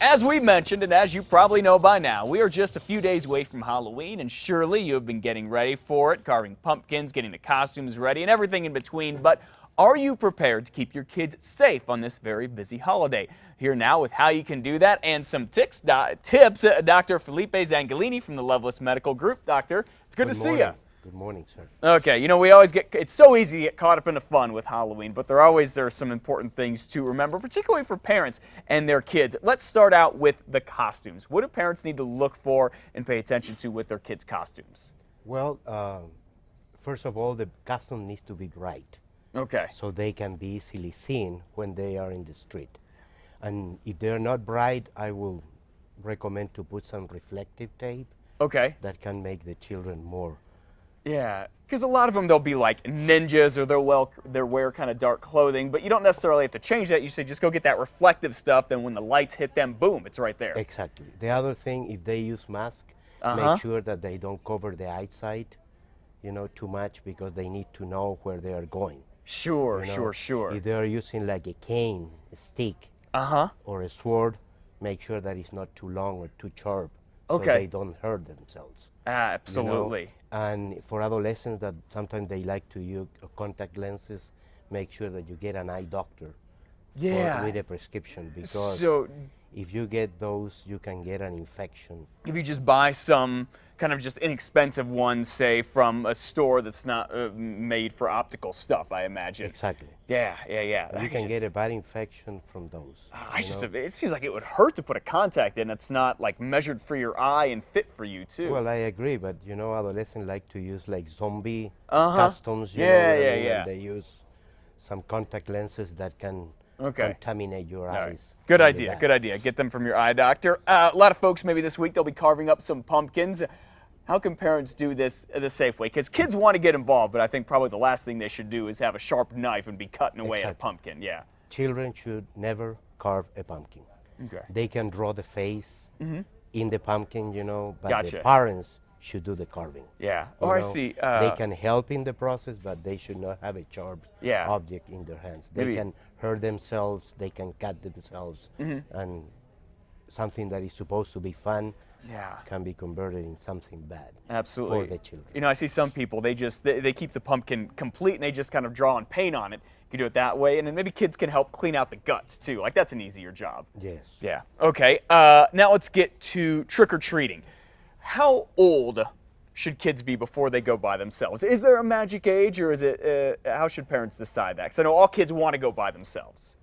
As we mentioned, and as you probably know by now, we are just a few days away from Halloween, and surely you have been getting ready for it, carving pumpkins, getting the costumes ready, and everything in between. But are you prepared to keep your kids safe on this very busy holiday? Here now with how you can do that and some tips, Dr. Felipe Zangolini from the Loveless Medical Group. Doctor, it's good to see you. Good morning, sir. Okay, you know, we always it's so easy to get caught up in the fun with Halloween, but there are some important things to remember, particularly for parents and their kids. Let's start out with the costumes. What do parents need to look for and pay attention to with their kids' costumes? Well, first of all, the costume needs to be bright. Okay. So they can be easily seen when they are in the street. And if they're not bright, I will recommend to put some reflective tape. Okay. That can make the children more. Yeah, because a lot of them, they'll be like ninjas or they'll wear kind of dark clothing, but you don't necessarily have to change that. You say just go get that reflective stuff, then when the lights hit them, boom, it's right there. Exactly. The other thing, if they use mask, make sure that they don't cover the eyesight, too much, because they need to know where they are going. Sure, sure. If they are using like a cane, a stick, or a sword, make sure that it's not too long or too sharp, so they don't hurt themselves. Absolutely. And for adolescents that sometimes they like to use contact lenses, make sure that you get an eye doctor with a prescription, because if you get those, you can get an infection. If you just buy some kind of just inexpensive ones, say, from a store that's not made for optical stuff, I imagine. Exactly. Yeah. You can get a bad infection from those. It seems like it would hurt to put a contact in that's not like measured for your eye and fit for you too. Well, I agree, but adolescents like to use like zombie costumes. Yeah. They use some contact lenses that can contaminate your eyes. Good idea. Get them from your eye doctor. A lot of folks maybe this week they'll be carving up some pumpkins. How can parents do this the safe way? Because kids want to get involved, but I think probably the last thing they should do is have a sharp knife and be cutting away at a pumpkin. Yeah. Children should never carve a pumpkin. Okay. They can draw the face in the pumpkin, but the parents should do the carving. Yeah. I see. They can help in the process, but they should not have a sharp object in their hands. They can hurt themselves, they can cut themselves, and something that is supposed to be fun can be converted in something bad. Absolutely. For the children. I see some people, they keep the pumpkin complete and they just kind of draw and paint on it. You can do it that way, and then maybe kids can help clean out the guts too. Like that's an easier job. Yes. Yeah. Okay. Now let's get to trick-or-treating. How old should kids be before they go by themselves? Is there a magic age, or is it? How should parents decide that? Because I know all kids want to go by themselves.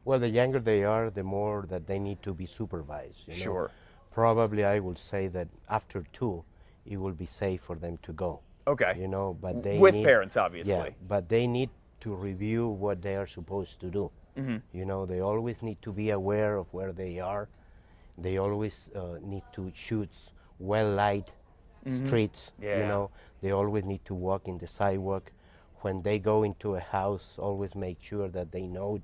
Well, the younger they are, the more that they need to be supervised. Sure. Probably, I would say that after 2, it will be safe for them to go. Okay. But they with parents, obviously. Yeah, but they need to review what they are supposed to do. They always need to be aware of where they are. They always need to choose well-light streets. They always need to walk in the sidewalk. When they go into a house, always make sure that they know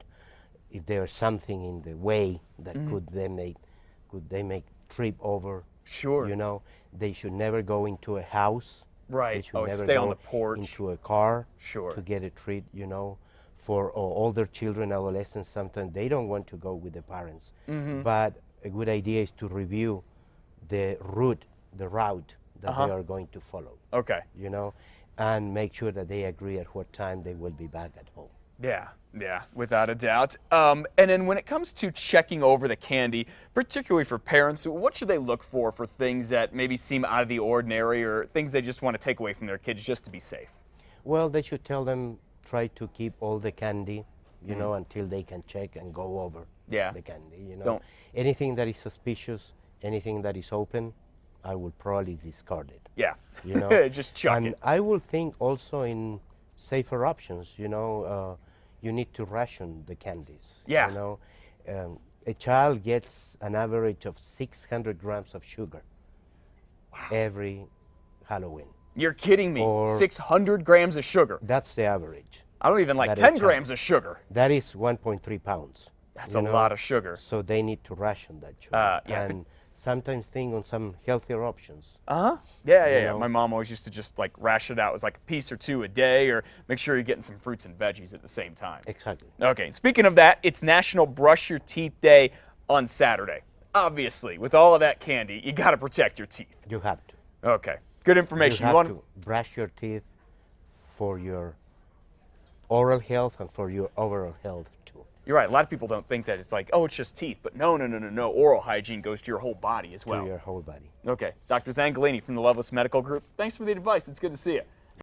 if there's something in the way that could they make trip over. Sure. They should never go into a house. Right. They should never stay go on the porch. into a car. Sure. To get a treat. For older children, adolescents, sometimes they don't want to go with the parents. But a good idea is to review the route that they are going to follow. Okay. And make sure that they agree at what time they will be back at home. Yeah, without a doubt. And then when it comes to checking over the candy, particularly for parents, what should they look for things that maybe seem out of the ordinary or things they just want to take away from their kids just to be safe? Well, they should tell them, try to keep all the candy, until they can check and go over the candy. Anything that is suspicious, anything that is open, I will probably discard it. Yeah, just chuck it. And I will think also in safer options. You need to ration the candies. Yeah. A child gets an average of 600 grams of sugar every Halloween. You're kidding me. 600 grams of sugar. That's the average. I don't even like 10 grams of sugar. That is 1.3 pounds. That's a lot of sugar. So they need to ration that sugar. And sometimes think on some healthier options. Yeah. My mom always used to just like ration it out. It was like a piece or two a day, or make sure you're getting some fruits and veggies at the same time. Exactly. Okay, speaking of that, it's National Brush Your Teeth Day on Saturday. obviously, with all of that candy, you got to protect your teeth. You have to. Okay, good information. You You have want to brush your teeth for your oral health and for your overall health too. You're right. A lot of people don't think that it's like, oh, it's just teeth. But no, no, no, no, no. Oral hygiene goes to your whole body as well. To your whole body. Okay. Dr. Zangolini from the Loveless Medical Group, thanks for the advice. It's good to see you.